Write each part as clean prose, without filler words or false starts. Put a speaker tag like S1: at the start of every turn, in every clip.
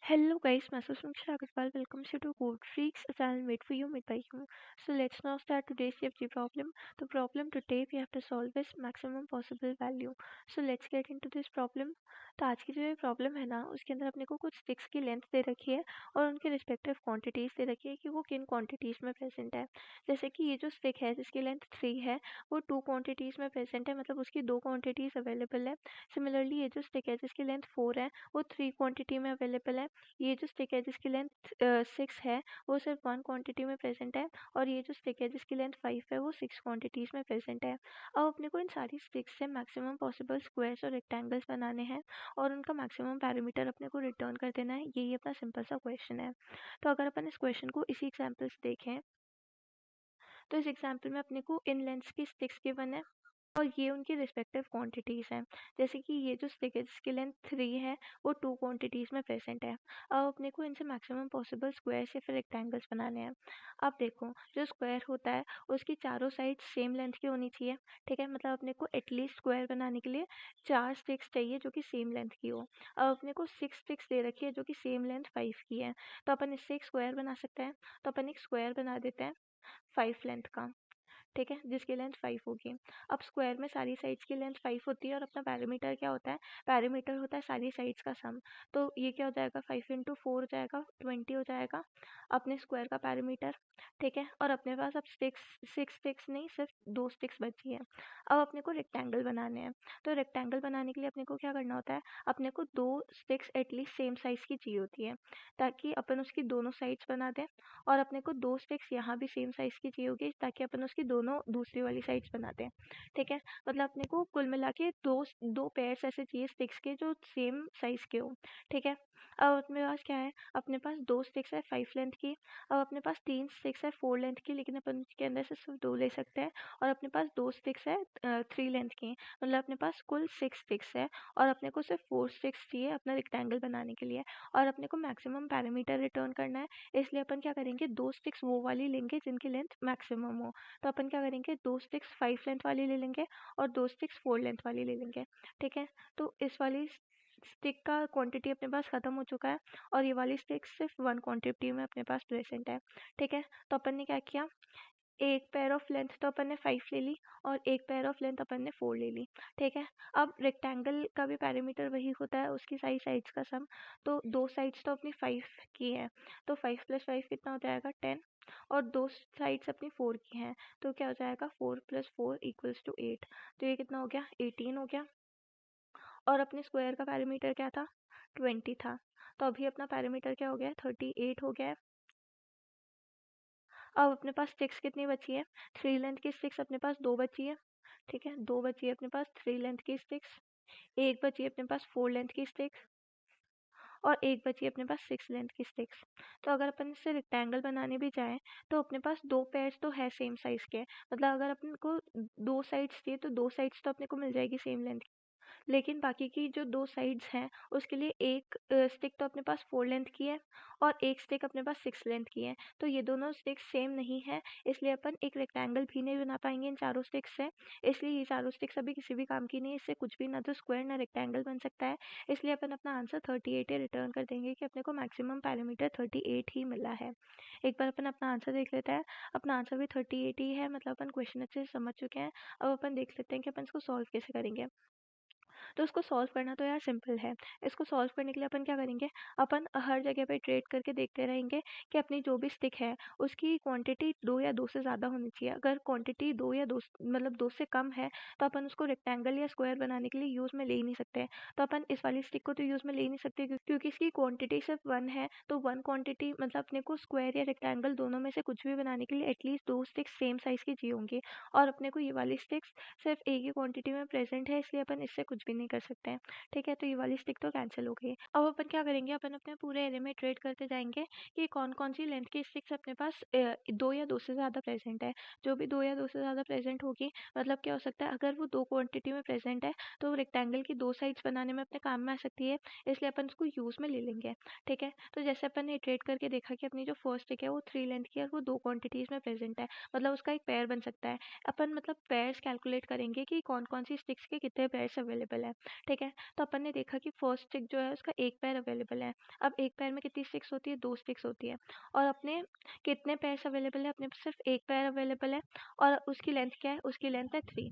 S1: Hello guys, myself Samiksha Agarwal welcomes you to Code Freaks, a channel made for you, made by you. So let's now start today's CFG problem. The problem today we have to solve is maximum possible value. So let's get into this problem. तो आज की जो ये problem है ना उसके अंदर अपने को कुछ स्टिक्स की लेंथ दे रखी है और उनके रिस्पेक्टिव क्वांटिटीज दे रखी है कि वो किन क्वांटिटीज में प्रेजेंट है। जैसे कि ये जो स्टिक है जिसकी लेंथ 3 है वो 2 क्वांटिटीज में प्रेजेंट है, मतलब उसकी 2 क्वांटिटीज अवेलेबल है। सिमिलरली ये जो स्टिक है जिसकी लेंथ 4 है वो 3 क्वांटिटी में अवेलेबल है। ये जो स्टिक है जिसकी लेंथ 6 है वो सिर्फ 1 क्वांटिटी में प्रेजेंट है और ये जो स्टिक है जिसकी लेंथ 5 है वो 6 क्वांटिटीज में प्रेजेंट है। अब अपने को इन सारी स्टिक्स से मैक्सिमम पॉसिबल स्क्वायर्स और रेक्टेंगल्स बनाने हैं और उनका मैक्सिमम पैरामीटर अपने को रिटर्न कर देना है। यही अपना सिंपल सा क्वेश्चन है। तो अगर अपन इस क्वेश्चन को इसी एग्जाम्पल से देखें तो इस एग्जाम्पल में अपने को इन लेंथ्स की स्टिक्स गिवन है और ये उनकी रिस्पेक्टिव क्वांटिटीज़ हैं। जैसे कि ये जो स्टिक है जिसकी लेंथ 3 है वो 2 क्वांटिटीज़ में प्रेजेंट है। अब अपने को इनसे मैक्सिमम पॉसिबल स्क्वायर्स या फिर रेक्टेंगल्स बनाने हैं। अब देखो जो स्क्वायर होता है उसकी चारों साइड सेम लेंथ की होनी चाहिए। ठीक है, मतलब अपने को एटलीस्ट स्क्वायर बनाने के लिए 4 स्टिक्स चाहिए जो कि सेम लेंथ की हो। अब अपने को 6 स्टिक्स दे रखी है जो कि सेम लेंथ 5 की है, तो अपन इससे एक स्क्वायर बना सकते हैं। तो अपन एक स्क्वायर बना देते हैं 5 लेंथ का। ठीक है, जिसकी लेंथ 5 होगी। अब स्क्वायर में सारी साइड्स की लेंथ 5 होती है और अपना पैरामीटर क्या होता है? पैरामीटर होता है सारी साइड्स का सम। तो ये क्या हो जाएगा? 5 इंटू 4 हो जाएगा, 20 हो जाएगा अपने स्क्वायर का पैरामीटर। ठीक है, और अपने पास अब स्टिक्स 6 स्टिक्स नहीं, सिर्फ 2 स्टिक्स बची हैं। अब अपने को रेक्टेंगल बनाने हैं। तो रेक्टेंगल बनाने के लिए अपने को क्या करना होता है? अपने को 2 स्टिक्स एटलीस्ट सेम साइज की चाहिए होती है ताकि अपन उसकी दोनों साइड्स बना दें, और अपने को 2 स्टिक्स यहाँ भी सेम साइज की चाहिए होगी ताकि अपन उसकी दोनों दूसरी वाली साइड्स बनाते हैं। ठीक है, मतलब अपने को कुल मिला के दो दो पेयर्स ऐसे चाहिए स्टिक्स के जो सेम साइज के हो। ठीक है, अब अपने पास क्या है? अपने पास 2 स्टिक्स है 5 लेंथ की। अब अपने पास 3 स्टिक्स है 4 लेंथ की, लेकिन अपन उसके अंदर से सिर्फ 2 ले सकते हैं। और अपने पास 2 स्टिक्स है 3 लेंथ की, मतलब अपने पास कुल 6 स्टिक्स है और अपने को सिर्फ 4 स्टिक्स चाहिए अपना रेक्टेंगल बनाने के लिए। और अपने को मैक्सिमम पैरामीटर रिटर्न करना है, इसलिए अपन क्या करेंगे? 2 स्टिक्स वो वाली लेंगे जिनकी लेंथ मैक्सिमम हो। तो अपन क्या करेंगे? 2 स्टिक्स 5 लेंथ वाली ले लेंगे और 2 स्टिक्स 4 लेंथ वाली ले लेंगे। ठीक है, तो इस वाली स्टिक का क्वांटिटी अपने पास खत्म हो चुका है और ये वाली स्टिक सिर्फ 1 क्वांटिटी में अपने पास प्रेजेंट है। ठीक है, तो अपन ने क्या किया? एक पेयर ऑफ लेंथ तो अपन ने 5 ले ली और एक पेयर ऑफ लेंथ अपन ने 4 ले ली। ठीक है, अब रेक्टेंगल का भी पैरामीटर वही होता है, उसकी सारी साइड्स का सम। तो दो साइड्स तो अपनी 5 की है, तो 5 प्लस 5 कितना हो जाएगा? 10। और दो साइड्स अपनी 4 की हैं, तो क्या हो जाएगा? 4 प्लस 4 इक्वल्स टू 8। तो ये कितना हो गया? 18 हो गया। और अपने स्क्वायर का पैरामीटर क्या था? 20 था। तो अभी अपना पैरामीटर क्या हो गया? 38 हो गया है। अब अपने पास स्टिक्स कितनी बची है? 3 लेंथ की स्टिक्स अपने पास 2 बची है। ठीक है, 2 बची है अपने पास 3 लेंथ की स्टिक्स, एक बची है अपने पास 4 लेंथ की स्टिक्स और एक बची है अपने पास 6 लेंथ की स्टिक्स। तो अगर अपन इससे रेक्टेंगल बनाने भी जाएं तो अपने पास दो पेयर्स तो है सेम साइज के, मतलब अगर अपन को दो साइड्स चाहिए तो दो साइड्स तो अपने को मिल जाएगी सेम लेंथ, लेकिन बाकी की जो दो साइड्स हैं उसके लिए एक स्टिक तो अपने पास 4 लेंथ की है और एक स्टिक अपने पास 6 लेंथ की है। तो ये दोनों स्टिक्स सेम नहीं है, इसलिए अपन एक रेक्टेंगल भी नहीं बना पाएंगे इन चारों स्टिक्स से। इसलिए ये चारों स्टिक्स अभी किसी भी काम की नहीं है, इससे कुछ भी ना तो स्क्वायर ना रेक्टेंगल बन सकता है। इसलिए अपन अपना आंसर 38 ही रिटर्न कर देंगे कि अपने को मैक्सिमम पैरामीटर 38 ही मिला है। एक बार अपन अपना आंसर देख लेते हैं। अपना आंसर भी 38 ही है, मतलब अपन क्वेश्चन अच्छे से समझ चुके हैं। अब अपन देख लेते हैं कि अपन इसको सॉल्व कैसे करेंगे। तो इसको सॉल्व करना तो यार सिंपल है। इसको सॉल्व करने के लिए अपन क्या करेंगे? अपन हर जगह पे ट्रेड करके देखते रहेंगे कि अपनी जो भी स्टिक है उसकी क्वांटिटी 2 या 2 से ज़्यादा होनी चाहिए। अगर क्वांटिटी 2 या 2 मतलब 2 से कम है तो अपन उसको रेक्टेंगल या स्क्वायर बनाने के लिए यूज़ में ले ही नहीं सकते। तो अपन इस वाली स्टिक को तो यूज़ में ले ही नहीं सकते क्योंकि इसकी क्वांटिटी सिर्फ 1 है। तो 1 क्वांटिटी मतलब अपने को स्क्वायर या रेक्टेंगल दोनों में से कुछ भी बनाने के लिए एटलीस्ट 2 स्टिक्स सेम साइज़ की चाहिए होंगी और अपने को ये वाली स्टिक्स सिर्फ एक ही क्वांटिटी में प्रेजेंट है, इसलिए अपन इससे कुछ भी नहीं कर सकते हैं। ठीक है, तो ये वाली स्टिक तो कैंसिल हो गई। अब अपन क्या करेंगे? अपन अपने पूरे एरे में ट्रेड करते जाएंगे कि कौन कौन सी लेंथ की स्टिक्स अपने पास 2 या 2 से ज़्यादा प्रेजेंट है। जो भी 2 या 2 से ज़्यादा प्रेजेंट होगी, मतलब क्या हो सकता है? अगर वो 2 क्वांटिटी में प्रेजेंट है तो रेक्टेंगल की 2 साइड्स बनाने में अपने काम में आ सकती है, इसलिए अपन उसको यूज़ में ले लेंगे। ठीक है, तो जैसे अपन ने ट्रेड करके देखा कि अपनी जो फर्स्ट स्टिक है वो 3 लेंथ की है और वो 2 क्वांटिटीज़ में प्रेजेंट है, मतलब उसका एक पेयर बन सकता है। अपन मतलब पेयर्स कैलकुलेट करेंगे कि कौन कौन सी स्टिक्स के कितने पेयर्स अवेलेबल है। है, ठीक है। तो अपन ने देखा कि फर्स्ट स्टिक जो है उसका एक पैर अवेलेबल है। अब एक पैर में कितनी स्टिक्स होती है, 2 स्टिक्स होती है। और अपने कितने पैर्स अवेलेबल है, अपने पास सिर्फ एक पैर अवेलेबल है और उसकी लेंथ क्या है, उसकी लेंथ है 3,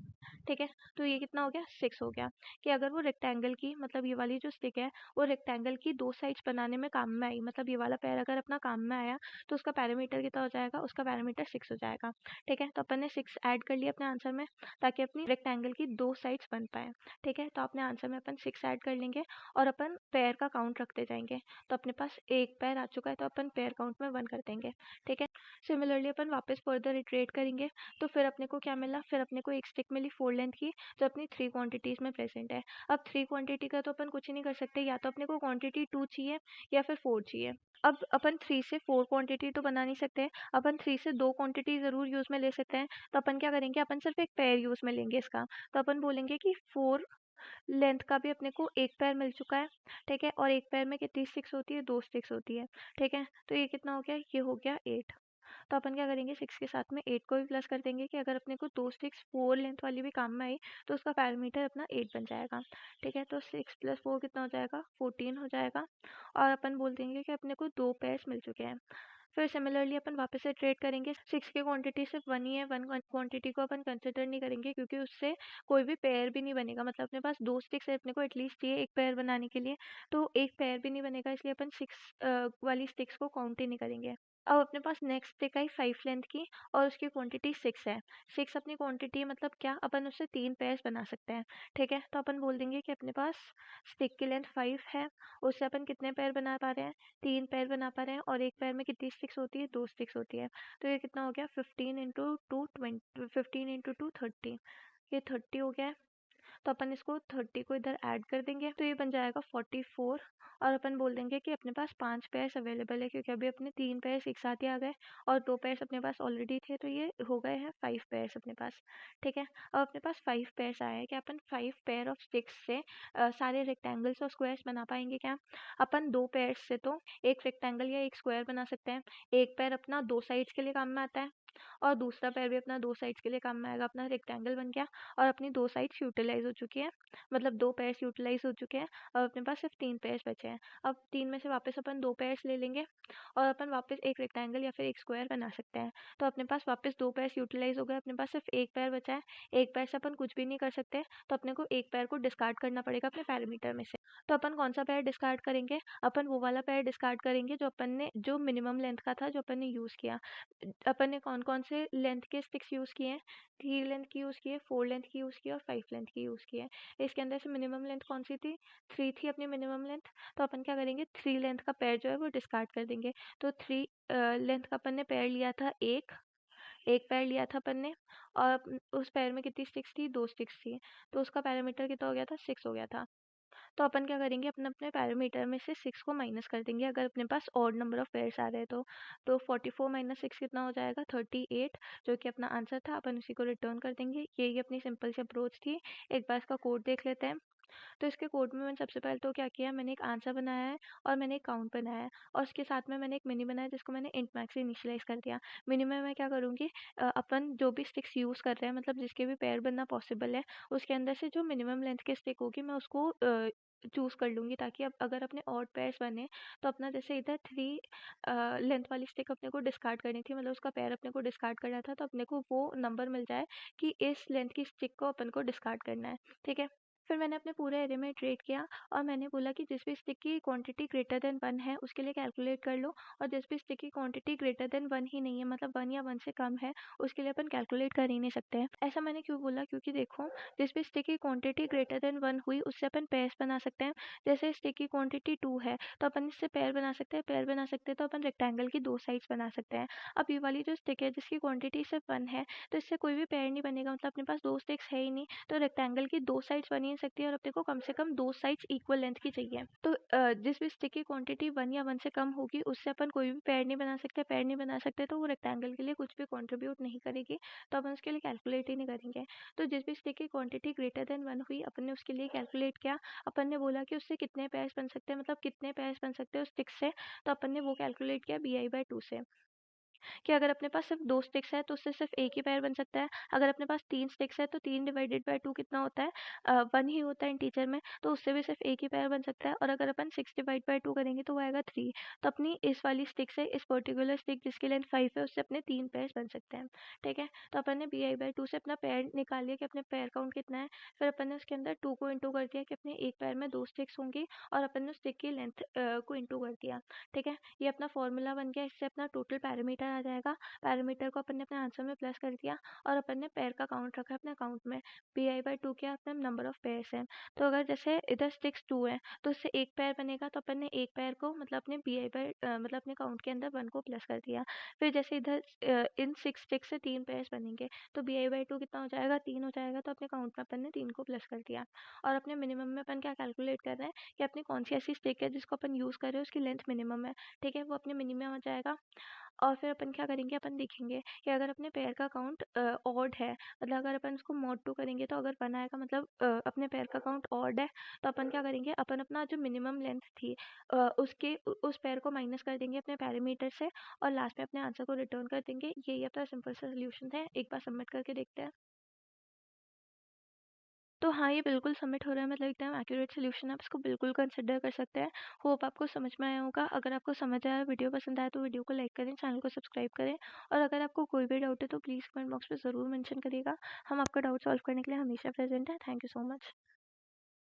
S1: ठीक है। तो ये कितना हो गया, 6 हो गया। कि अगर वो रेक्टेंगल की मतलब ये वाली जो स्टिक है वो रेक्टेंगल की 2 साइड्स बनाने में काम में आई, मतलब ये वाला पैर अगर अपना काम में आया तो उसका पैरामीटर कितना हो जाएगा, उसका पैरामीटर 6 हो जाएगा, ठीक है। तो अपन ने 6 ऐड कर लिया अपने आंसर में ताकि अपनी रेक्टेंगल की 2 साइड्स बन पाए, ठीक है। तो अपने आंसर में अपन 6 ऐड कर लेंगे और अपन पैर का काउंट रखते जाएंगे। तो अपने पास एक पैर आ चुका है तो अपन पैर काउंट में 1 कर देंगे, ठीक है। सिमिलरली अपन वापस फर्दर इटरेट करेंगे। तो फिर अपने को क्या मिला, फिर अपने को एक स्टिक मिली 4 लेंथ की जो अपनी 3 क्वांटिटीज में प्रेजेंट है। अब 3 क्वांटिटी का तो अपन कुछ ही नहीं कर सकते, या तो अपने को क्वांटिटी 2 चाहिए या फिर 4 चाहिए। अब अपन 3 से 4 क्वांटिटी तो बना नहीं सकते, अपन 3 से 2 क्वांटिटी जरूर यूज में ले सकते हैं। तो अपन क्या करेंगे, अपन सिर्फ एक पैर यूज में लेंगे इसका। तो अपन बोलेंगे कि 4 लेंथ का भी अपने को एक पैर मिल चुका है, ठीक है। और एक पैर में कितनी स्टिक्स होती है, 2 स्टिक्स होती है, ठीक है। तो ये कितना हो गया, ये हो गया 8। तो अपन क्या करेंगे, 6 के साथ में 8 को भी प्लस कर देंगे कि अगर अपने को 2 स्टिक्स 4 लेंथ वाली भी काम में आई तो उसका पैरामीटर अपना 8 बन जाएगा, ठीक है। तो 6 + 4 कितना हो जाएगा, 14 हो जाएगा। और अपन बोल देंगे कि अपने को 2 पेयर्स मिल चुके हैं। फिर सिमिलरली अपन वापस से ट्रेड करेंगे। 6 की क्वांटिटी सिर्फ 1 ही है, 1 क्वांटिटी को अपन कंसिडर नहीं करेंगे क्योंकि उससे कोई भी पेयर भी नहीं बनेगा। मतलब अपने पास 2 स्टिक्स है, अपने को एटलीस्ट चाहिए एक पेयर बनाने के लिए, तो एक पेयर भी नहीं बनेगा, इसलिए अपन 6 वाली स्टिक्स को काउंट ही नहीं करेंगे। अब अपने पास नेक्स्ट स्टिक आई 5 लेंथ की और उसकी क्वांटिटी 6 है। 6 अपनी क्वांटिटी मतलब क्या, अपन उससे 3 पेयर्स बना सकते हैं, ठीक है। तो अपन बोल देंगे कि अपने पास स्टिक की लेंथ 5 है, उससे अपन कितने पेयर बना पा रहे हैं, 3 पेयर बना पा रहे हैं। और एक पेयर में कितनी स्टिक्स होती है, 2 स्टिक्स होती है। तो ये कितना हो गया, 15 इंटू 2 20, 15 इंटू 2 30, ये 30 हो गया है। तो अपन इसको 30 को इधर ऐड कर देंगे तो ये बन जाएगा 44। और अपन बोल देंगे कि अपने पास 5 पेयर्स अवेलेबल है क्योंकि अभी अपने 3 पेयर्स एक साथ ही आ गए और 2 पेयर्स अपने पास ऑलरेडी थे, तो ये हो गए हैं 5 पेयर्स अपने पास, ठीक है। अब अपने पास 5 पेयर्स आए हैं कि अपन 5 पेयर ऑफ स्टिक्स से सारे रेक्टेंगल्स और स्क्वायर्स बना पाएंगे क्या। अपन 2 पेयर्स से तो एक रेक्टेंगल या एक स्क्वायर बना सकते हैं। एक पेयर अपना 2 साइड्स के लिए काम में आता है और दूसरा पैर भी अपना 2 साइड्स के लिए काम में आएगा, अपना रेक्टेंगल बन गया और अपनी 2 साइड्स यूटिलाइज हो चुकी है, मतलब 2 पेयर्स यूटिलाइज हो चुके हैं। अब अपने पास सिर्फ 3 पेयर्स बचे हैं। अब 3 में से वापस अपन 2 पेयर्स ले लेंगे और अपन वापस एक रेक्टेंगल या फिर एक स्क्वायर बना सकते हैं। तो अपने पास वापस 2 पेयर्स यूटिलाइज हो गए, अपने पास सिर्फ एक पैर बचा है। एक पैर से अपन कुछ भी नहीं कर सकते, तो अपने को एक पैर को डिस्कार्ड करना पड़ेगा अपने पैरामीटर में से। तो अपन कौन सा पैर डिस्कार्ड करेंगे, अपन वो वाला पैर डिस्कार्ड करेंगे जो अपन ने, जो मिनिमम लेंथ का था, जो अपन ने यूज किया। अपन ने कौन कौन से लेंथ के स्टिक्स यूज किए हैं, 3 लेंथ की यूज की है, 4 लेंथ की यूज की है और 5 लेंथ की यूज की है। इसके अंदर से मिनिमम लेंथ कौन सी थी, 3 थी अपनी मिनिमम लेंथ। तो अपन क्या करेंगे, 3 लेंथ का पेयर जो है वो डिस्कार्ड कर देंगे। तो 3 लेंथ का अपन ने पेयर लिया था, एक एक पैर लिया था अपन ने और उस पैर में कितनी स्टिक्स थी, 2 स्टिक्स थी। तो उसका पैरामीटर कितना हो गया था, 6 हो गया था। तो अपन क्या करेंगे, अपने अपने पैरामीटर में से 6 को माइनस कर देंगे अगर अपने पास ऑड नंबर ऑफ पेयर्स आ रहे हैं तो 44 माइनस 6 कितना हो जाएगा, 38, जो कि अपना आंसर था। अपन उसी को रिटर्न कर देंगे। यही अपनी सिंपल सी अप्रोच थी। एक बार इसका कोड देख लेते हैं। तो इसके कोड में मैंने सबसे पहले तो क्या किया, मैंने एक आंसर बनाया है और मैंने एक काउंट बनाया है और उसके साथ में मैंने एक मिनी बनाया जिसको मैंने इंट मैक्स से इनिशियलाइज कर दिया। मिनी में मैं क्या करूँगी, अपन जो भी स्टिक्स यूज़ कर रहे हैं, मतलब जिसके भी पेयर बनना पॉसिबल है, उसके अंदर से जो मिनिमम लेंथ की स्टिक होगी मैं उसको चूज़ कर लूँगी ताकि अब अगर अपने ऑड पेयर्स बने तो अपना जैसे इधर 3 लेंथ वाली स्टिक अपने को डिस्कार्ड करनी थी, मतलब उसका पेयर अपने को डिस्कार्ड करना था, तो अपने को वो नंबर मिल जाए कि इस लेंथ की स्टिक को अपन को डिस्कार्ड करना है, ठीक है। फिर मैंने अपने पूरे एरे में इटरेट किया और मैंने बोला कि जिस भी स्टिक की क्वांटिटी ग्रेटर देन 1 है उसके लिए कैलकुलेट कर लो, और जिस भी स्टिक की क्वांटिटी ग्रेटर देन 1 ही नहीं है, मतलब 1 या 1 से कम है, उसके लिए अपन कैलकुलेट कर ही नहीं सकते हैं। ऐसा मैंने क्यों बोला, क्योंकि देखो जिस भी स्टिक की क्वांटिटी ग्रेटर देन 1 हुई उससे अपन पेयर्स बना सकते हैं। जैसे स्टिक की क्वांटिटी 2 है तो अपन इससे पेयर बना सकते हैं, पेयर बना सकते हैं तो अपन रेक्टेंगल की 2 साइड्स बना सकते हैं। अब ये वाली जो स्टिक है जिसकी क्वांटिटी सिर्फ 1 है तो इससे कोई भी पेयर नहीं बनेगा, मतलब अपने पास 2 स्टिक्स है ही नहीं, तो रेक्टेंगल की 2 साइड्स बन ही नहीं सकती और अपने को कम से कम 2 साइड्स इक्वल लेंथ की चाहिए। तो जिस भी स्टिक की क्वांटिटी 1 या 1 से कम होगी उससे अपन कोई भी पेयर नहीं बना सकते, पेयर नहीं बना सकते तो वो रेक्टेंगल के लिए कुछ भी कंट्रीब्यूट नहीं करेगी, तो अपन उसके लिए कैलकुलेट ही नहीं करेंगे। तो जिस भी स्टिक की क्वांटिटी ग्रेटर देन 1 हुई अपन ने उसके लिए कैलकुलेट किया। अपन ने बोला कि उससे कितने पेयर्स बन सकते हैं, मतलब कितने पेयर्स बन सकते हैं उस स्टिक से, तो अपन ने वो कैलकुलेट किया BI/2 से। कि अगर अपने पास सिर्फ 2 स्टिक्स है तो उससे सिर्फ एक ही पेयर बन सकता है। अगर अपने पास 3 स्टिक्स है तो 3 डिवाइडेड बाय 2 कितना होता है? 1 ही होता है इंटीजर में, तो उससे भी सिर्फ एक ही पेयर बन सकता है। और अगर अपन 6 डिवाइड बाय 2 करेंगे तो वो आएगा 3। तो अपनी इस वाली स्टिक से इस पर्टिकुलर स्टिक जिसकी लेंथ 5 है उससे अपने 3 पेयर्स बन सकते हैं। ठीक है? तो अपन ने bi/2 से अपना पेयर निकाल लिया कि अपने पेयर काउंट कितना है। फिर अपन ने उसके अंदर 2 को इंटू कर दिया कि अपने एक पेयर में 2 स्टिक्स होंगी और अपन ने स्टिक की लेंथ को इंटू कर दिया। ठीक है? ये अपना फॉर्मूला बन गया। इससे अपना टोटल पैरामीटर आ जाएगा। पैरामीटर को अपन ने अपने आंसर में प्लस कर दिया और अपन ने पेयर का काउंट रखा अपने अकाउंट में। bi/2 क्या अपना नंबर ऑफ पेयर्स है। तो अगर जैसे इधर स्टिक्स 2 है तो उससे एक पेयर बनेगा, तो अपन ने एक पेयर को मतलब अपने मतलब अपने काउंट के अंदर 1 को प्लस कर दिया। फिर जैसे इधर इन 6 स्टिक्स से 3 पेयर्स बनेंगे, तो bi/2 कितना हो जाएगा? 3 हो जाएगा। तो अपने काउंट में अपन ने 3 को प्लस कर दिया। और अपने मिनिमम में अपन क्या कैलकुलेट कर रहे हैं कि अपनी कौन सी ऐसी स्टिक है जिसको अपन यूज़ कर रहे हैं उसकी लेंथ मिनिमम है। ठीक है? वो अपने मिनिमम आ जाएगा। और फिर अपन क्या करेंगे, अपन देखेंगे कि अगर अपने पेयर का काउंट ऑड है, मतलब अगर अपन उसको mod 2 करेंगे तो अगर 1 आएगा, मतलब अपने पेयर का काउंट ऑड है, तो अपन क्या करेंगे, अपन अपना जो मिनिमम लेंथ थी उस पेयर को माइनस कर देंगे अपने पैरामीटर से और लास्ट में अपने आंसर को रिटर्न कर देंगे। यही अपना सिंपल सा सोल्यूशन है। एक बार सबमिट करके देखते हैं। तो हाँ, ये बिल्कुल सबमिट हो रहा है, मतलब एकदम एक्यूरेट सॉल्यूशन है, आप इसको बिल्कुल कंसिडर कर सकते हैं। होप आपको समझ में आया होगा। अगर आपको समझ आया, वीडियो पसंद आया तो वीडियो को लाइक करें, चैनल को सब्सक्राइब करें और अगर आपको कोई भी डाउट है तो प्लीज़ कमेंट बॉक्स में ज़रूर मेंशन करिएगा। हम आपका डाउट सॉल्व करने के लिए हमेशा प्रेज़ेंट हैं। Thank you so much.